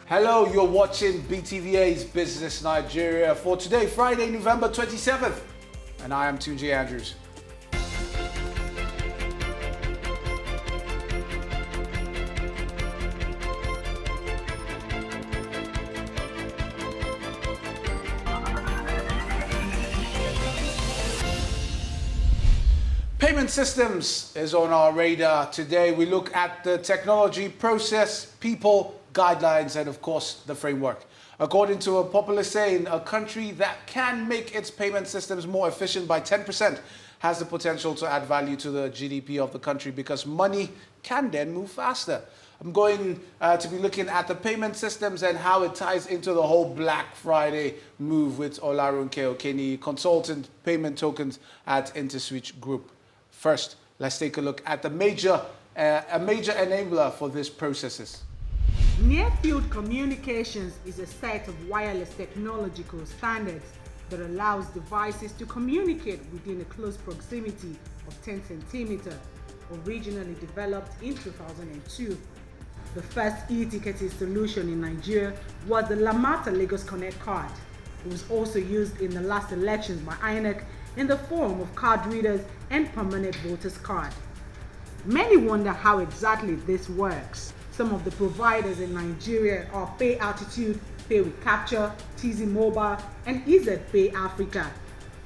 Hello, you're watching Btva's Business Nigeria for today, Friday, November 27th. And I am Tunji Andrews. Payment systems is on our radar today. We look at the technology, process, people, guidelines, and of course, the framework. According to a popular saying, a country that can make its payment systems more efficient by 10% has the potential to add value to the GDP of the country because money can then move faster. I'm going to be looking at the payment systems and how it ties into the whole Black Friday move with Olaronke Okeniyi, consultant payment tokens at Interswitch Group. First, let's take a look at a major enabler for these processes. Near-field communications is a set of wireless technological standards that allows devices to communicate within a close proximity of 10 centimeters, originally developed in 2002. The first e-ticketing solution in Nigeria was the Lamata Lagos Connect card. It was also used in the last elections by INEC in the form of card readers and permanent voters card. Many wonder how exactly this works. Some of the providers in Nigeria are Pay Altitude, Pay with Capture, TZ Mobile, and EZ Pay Africa.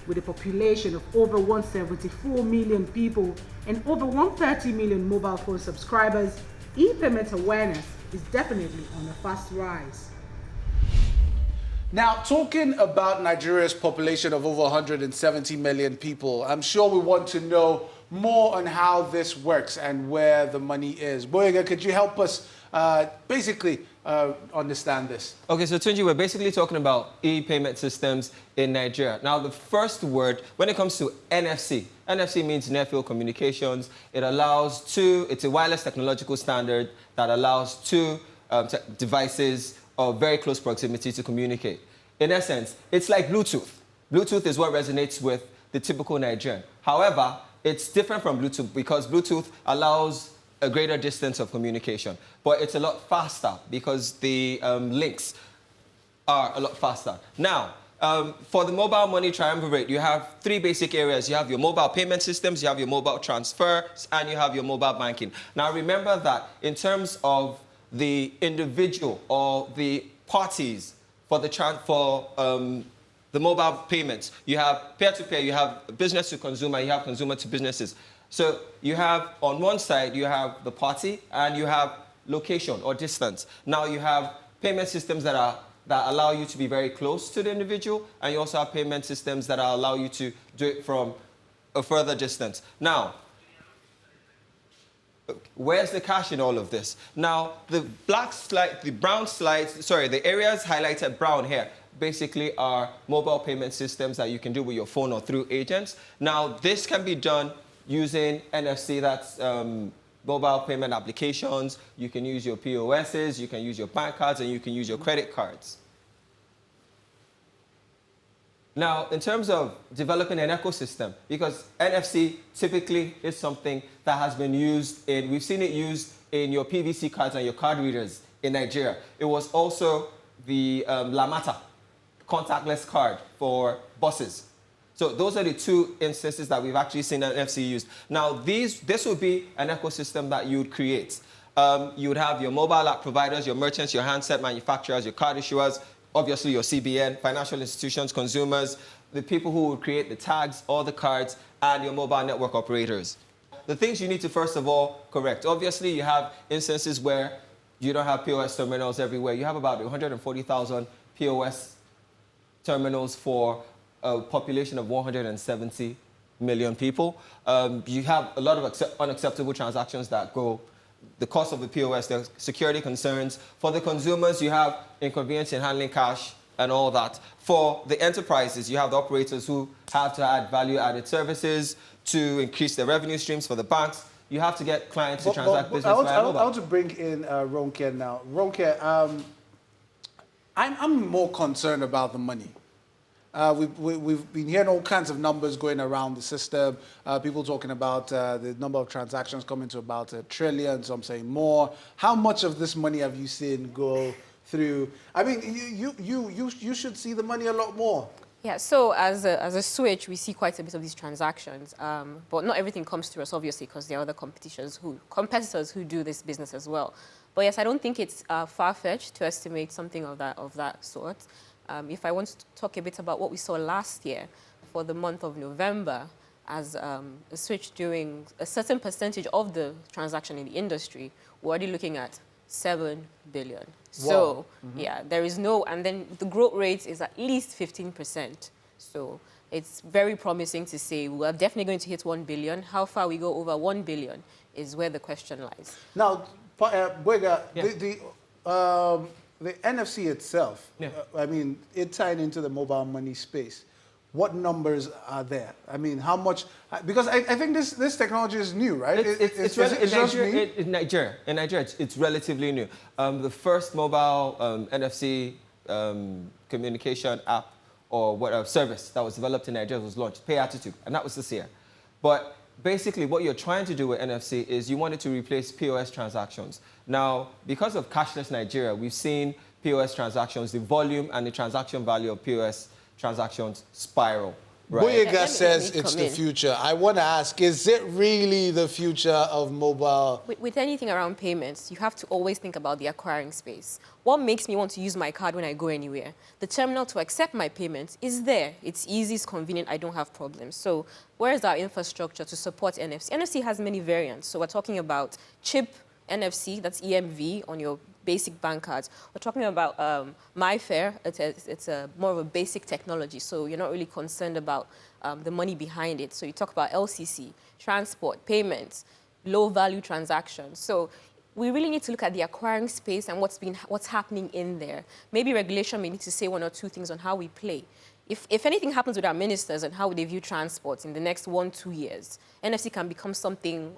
With a population of over 174 million people and over 130 million mobile phone subscribers, e-payment awareness is definitely on a fast rise. Now, talking about Nigeria's population of over 170 million people, I'm sure we want to know more on how this works and where the money is. Boyega, could you help us basically understand this? Okay, so Tunji, we're basically talking about e-payment systems in Nigeria. Now, the first word, when it comes to NFC, NFC means near-field communications. It allows it's a wireless technological standard that allows two devices of very close proximity to communicate. In essence, it's like Bluetooth. Bluetooth is what resonates with the typical Nigerian. However, it's different from Bluetooth because Bluetooth allows a greater distance of communication, but it's a lot faster because the links are a lot faster. Now, for the mobile money triumvirate, you have three basic areas. You have your mobile payment systems, you have your mobile transfers, and you have your mobile banking. Now, remember that in terms of the individual or the parties for the mobile payments, you have peer-to-peer, you have business to consumer, you have consumer to businesses. So you have, on one side, you have the party and you have location or distance. Now you have payment systems that allow you to be very close to the individual, and you also have payment systems that allow you to do it from a further distance. Now, where's the cash in all of this? Now, the areas highlighted brown here basically are mobile payment systems that you can do with your phone or through agents. Now, this can be done using NFC, that's mobile payment applications. You can use your POSs, you can use your bank cards, and you can use your credit cards. Now, in terms of developing an ecosystem, because NFC typically is something that has been used we've seen it used in your PVC cards and your card readers in Nigeria. It was also the Lamata contactless card for buses. So those are the two instances that we've actually seen NFC used. Now, this would be an ecosystem that you would create. You would have your mobile app providers, your merchants, your handset manufacturers, your card issuers, obviously your CBN, financial institutions, consumers, the people who would create the tags, all the cards, and your mobile network operators. The things you need to first of all correct. Obviously, you have instances where you don't have POS terminals everywhere. You have about 140,000 POS terminals for a population of 170 million people. You have a lot of unacceptable transactions that go. The cost of the POS, the security concerns. For the consumers, you have inconvenience in handling cash and all that. For the enterprises, you have the operators who have to add value-added services to increase their revenue streams. For the banks, you have to get clients to transact business via mobile. I want to bring in Ronke now. Ronke, I'm more concerned about the money. We've been hearing all kinds of numbers going around the system. People talking about the number of transactions coming to about 1 trillion, some saying more. How much of this money have you seen go through. I mean, you should see the money a lot more. Yeah, so as a switch, we see quite a bit of these transactions, but not everything comes to us, obviously, because there are other competitors who do this business as well. But yes, I don't think it's far-fetched to estimate something of that sort. If I want to talk a bit about what we saw last year for the month of November, as a switch doing a certain percentage of the transaction in the industry, we're already looking at 7 billion. So, yeah, there is no, and then the growth rate is at least 15%. So it's very promising to say we're definitely going to hit 1 billion. How far we go over 1 billion is where the question lies. Now, Boyega, Yeah. the NFC itself, Yeah. I mean, it tied into the mobile money space. What numbers are there? I mean, how much? Because I think this technology is new, right? In Nigeria, it's relatively new. The first mobile NFC communication app or whatever service that was developed in Nigeria was launched, Pay Attitude, and that was this year. But basically, what you're trying to do with NFC is you want it to replace POS transactions. Now, because of cashless Nigeria, we've seen POS transactions, the volume and the transaction value of POS transactions spiral. Right? Boyega says it's the future. I want to ask, is it really the future of mobile? With anything around payments, you have to always think about the acquiring space. What makes me want to use my card when I go anywhere? The terminal to accept my payments is there. It's easy, it's convenient, I don't have problems. So where is our infrastructure to support NFC? NFC has many variants. So we're talking about chip NFC, that's EMV on your basic bank cards. We're talking about MyFair. It's more of a basic technology, so you're not really concerned about the money behind it. So you talk about LCC, transport, payments, low-value transactions. So we really need to look at the acquiring space and what's happening in there. Maybe regulation may need to say one or two things on how we play. If anything happens with our ministers and how they view transport in the next 1-2 years, NFC can become something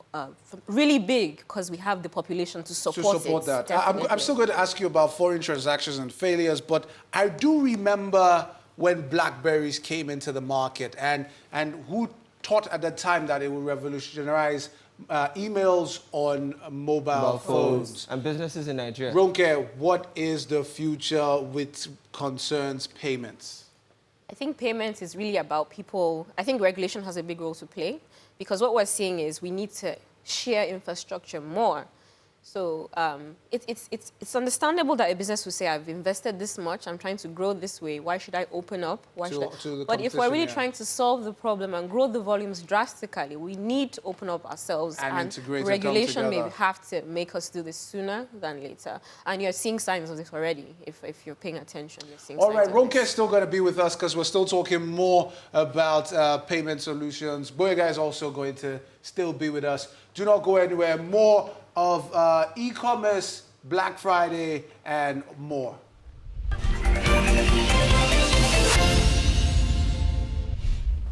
really big because we have the population to support that. I'm still going to ask you about foreign transactions and failures, but I do remember when BlackBerries came into the market and who thought at the time that it would revolutionize emails on mobile phones. And businesses in Nigeria. Ronke, what is the future with concerns payments? I think payments is really about people. I think regulation has a big role to play because what we're seeing is we need to share infrastructure more. So it's understandable that a business will say, I've invested this much, I'm trying to grow this way, why should I open up? But if we're really trying to solve the problem and grow the volumes drastically, we need to open up ourselves and regulation may have to make us do this sooner than later. And you're seeing signs of this already. If you're paying attention, you're seeing signs of this. Ronke is still going to be with us because we're still talking more about payment solutions. Boyega is also going to still be with us. Do not go anywhere. More of e-commerce, Black Friday, and more.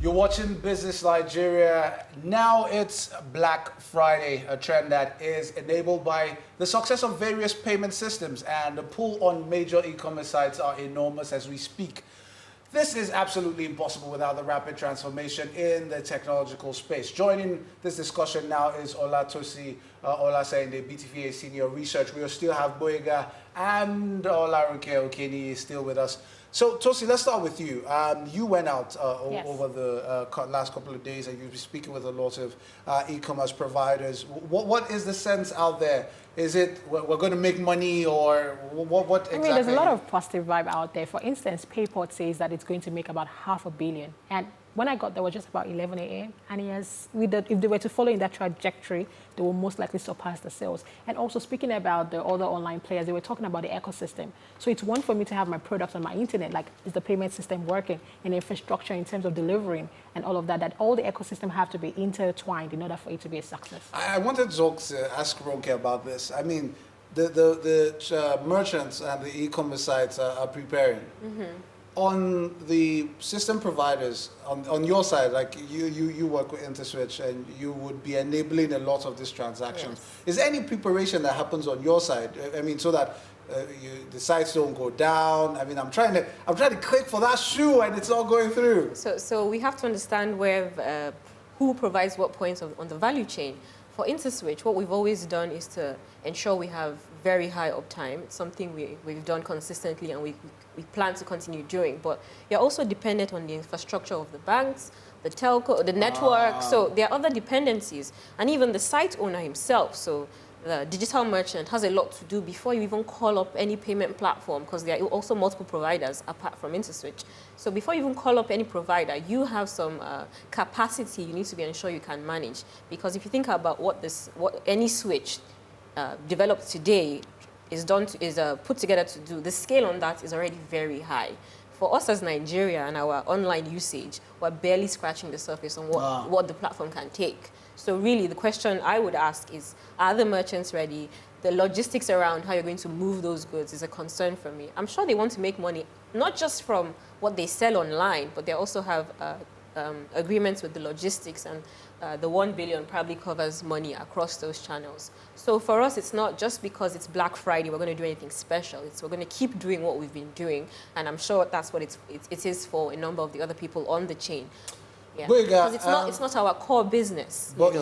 You're watching Business Nigeria. Now it's Black Friday, a trend that is enabled by the success of various payment systems, and the pull on major e-commerce sites are enormous as we speak. This is absolutely impossible without the rapid transformation in the technological space. Joining this discussion now is Oluwatosin Olaseinde, Btva Senior Research. We will still have Boyega and Olaronke Okeniyi still with us. So, Tosi, let's start with you. You went out over the last couple of days and you've been speaking with a lot of e-commerce providers. What is the sense out there? Is it we're going to make money or what exactly? I mean, there's a lot of positive vibe out there. For instance, PayPort says that it's going to make about $500 million. And when I got there, it was just about 11 a.m. And if they were to follow in that trajectory, they will most likely surpass the sales. And also speaking about the other online players, they were talking about the ecosystem. So it's one for me to have my products on my internet, like is the payment system working, and infrastructure in terms of delivering and all of that, that all the ecosystem have to be intertwined in order for it to be a success. I wanted to ask Ronke about this. I mean, the merchants and the e-commerce sites are preparing. Mm-hmm. On the system providers, on your side, like you work with Interswitch and you would be enabling a lot of these transactions. Yes. Is there any preparation that happens on your side? I mean, so that the sites don't go down. I mean, I'm trying to click for that shoe and it's not going through. So we have to understand who provides what points on the value chain. For Interswitch, what we've always done is to ensure we have very high uptime. It's something we've done consistently and we plan to continue doing. But you're also dependent on the infrastructure of the banks, the telco, the network. So there are other dependencies. And even the site owner himself. So the digital merchant has a lot to do before you even call up any payment platform, because there are also multiple providers apart from Interswitch. So before you even call up any provider, you have some capacity you need to be ensured you can manage. Because if you think about what any switch developed today is put together to do, the scale on that is already very high. For us as Nigeria and our online usage, we're barely scratching the surface on what the platform can take. So really, the question I would ask is, are the merchants ready? The logistics around how you're going to move those goods is a concern for me. I'm sure they want to make money, not just from what they sell online, but they also have agreements with the logistics, and the 1 billion probably covers money across those channels. So for us, it's not just because it's Black Friday, we're going to do anything special. We're going to keep doing what we've been doing, and I'm sure that's what it is for a number of the other people on the chain. Yeah. Because it's not our core business. But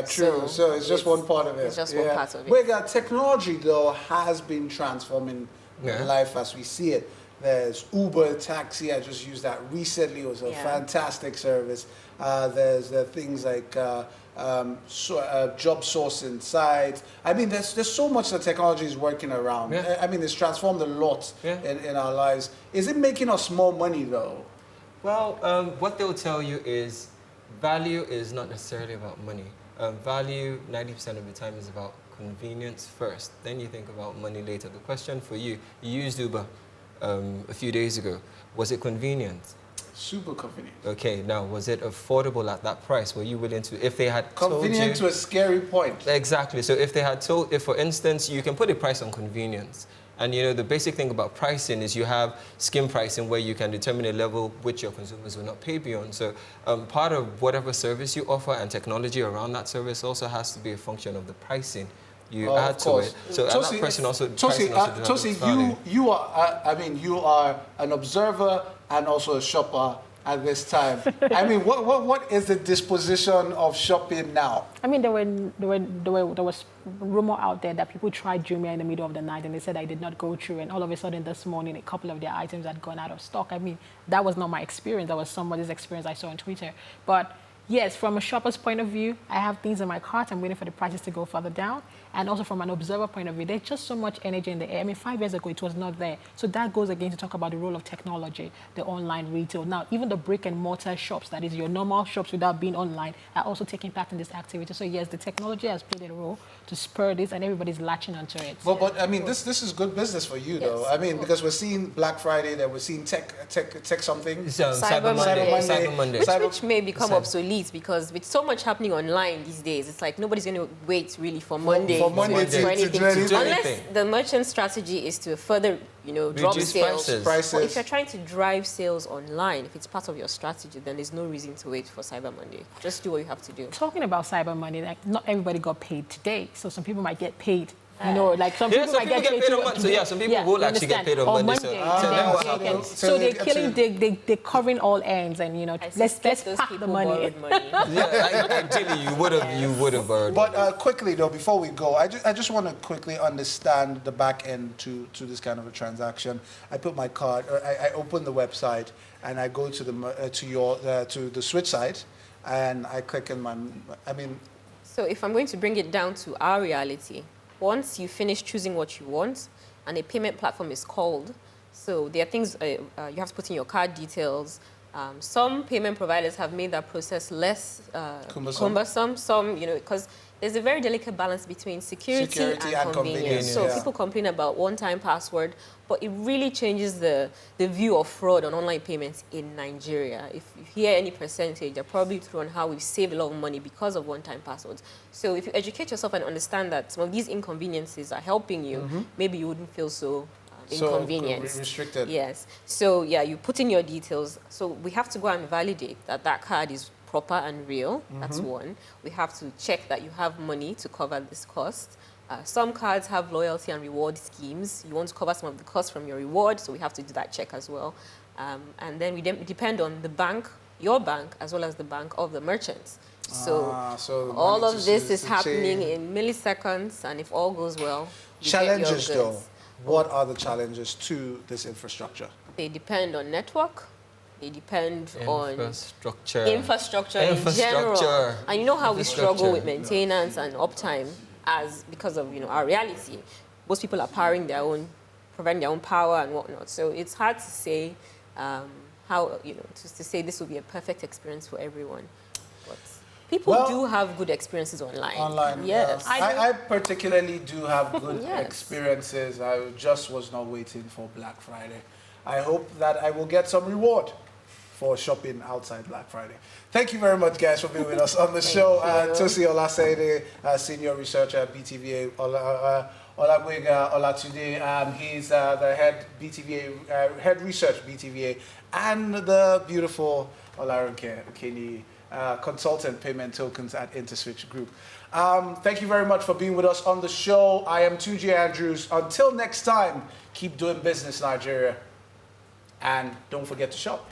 true. So it's just one part of it. It's just one part of it. Boyega, technology though has been transforming life as we see it. There's Uber taxi. I just used that recently. It was a fantastic service. There's things like job sourcing sites. I mean, there's so much that technology is working around. Yeah. I mean, it's transformed a lot in our lives. Is it making us more money though? Well, what they'll tell you is value is not necessarily about money. Value, 90% of the time, is about convenience first. Then you think about money later. The question for you used Uber a few days ago. Was it convenient? Super convenient. Okay, now, was it affordable at that price? Were you willing to, if they had told you... Convenient to a scary point. Exactly. So if they had told, if for instance, you can put a price on convenience. And you know, the basic thing about pricing is you have skim pricing where you can determine a level which your consumers will not pay beyond. So part of whatever service you offer and technology around that service also has to be a function of the pricing you add to it. So Tosi, that person also... Tosi, you are, I mean, you are an observer and also a shopper at this time. I mean, what is the disposition of shopping now? I mean, there was rumor out there that people tried Jumia in the middle of the night and they said I did not go through, and all of a sudden this morning a couple of their items had gone out of stock. I mean, that was not my experience. That was somebody's experience I saw on Twitter. But yes, from a shopper's point of view, I have things in my cart. I'm waiting for the prices to go further down. And also from an observer point of view, there's just so much energy in the air. I mean, 5 years ago, it was not there. So that goes again to talk about the role of technology, the online retail. Now, even the brick and mortar shops, that is your normal shops without being online, are also taking part in this activity. So yes, the technology has played a role to spur this, and everybody's latching onto it. But I mean, this is good business for you, though. I mean, because we're seeing Black Friday, that we're seeing tech something. Cyber Monday. Cyber Which may become obsolete, because with so much happening online these days, it's like nobody's going to wait really for Monday. For Monday to anything do anything. Unless the merchant strategy is to further, drop reduce sales. Prices. But if you're trying to drive sales online, if it's part of your strategy, then there's no reason to wait for Cyber Monday. Just do what you have to do. Talking about Cyber Monday, like, not everybody got paid today, so some people might get paid. Like some people might get paid on Monday. So yeah, some people will actually get paid on Monday. So they're killing, they're covering all ends, and let's pack the money. Ideally, you would have borrowed. But quickly though, before we go, I just want to quickly understand the back end to this kind of a transaction. I put my card, I open the website, and I go to the Switch site, and I click in So if I'm going to bring it down to our reality, once you finish choosing what you want and a payment platform is called, so there are things you have to put in your card details. Some payment providers have made that process less cumbersome. Some, because there's a very delicate balance between security and convenience. So people complain about one-time password, but it really changes the view of fraud on online payments in Nigeria. If you hear any percentage, they're probably through on how we've saved a lot of money because of one-time passwords. So if you educate yourself and understand that some of these inconveniences are helping you, maybe you wouldn't feel so inconvenienced. Restricted. Yes. So yeah, you put in your details. So we have to go and validate that card is proper and real. That's one. We have to check that you have money to cover this cost. Some cards have loyalty and reward schemes. You want to cover some of the costs from your reward, so we have to do that check as well. And then we depend on the bank, your bank, as well as the bank of the merchants. So the all money of this is to happening change. in milliseconds, and if all goes well, you get your Challenges, though. goods. What are the challenges to this infrastructure? They depend on network. They depend on Infrastructure. infrastructure in general. And you know how we struggle with Infrastructure. maintenance and uptime because of our reality. Most people are powering their own, providing their own power and whatnot. So it's hard to say how to say this will be a perfect experience for everyone. But people do have good experiences online. Yes. I particularly do have good Yes. experiences. I just was not waiting for Black Friday. I hope that I will get some reward for shopping outside Black Friday. Thank you very much, guys, for being with us on the show. Tosi Olaseinde, Senior Researcher at Btva, Adegboyega, Olatunde, he's the head Btva, head research Btva, and the beautiful Olaronke, Okeniyi, consultant payment tokens at Interswitch Group. Thank you very much for being with us on the show. I am Tunji Andrews. Until next time, keep doing business, Nigeria. And don't forget to shop.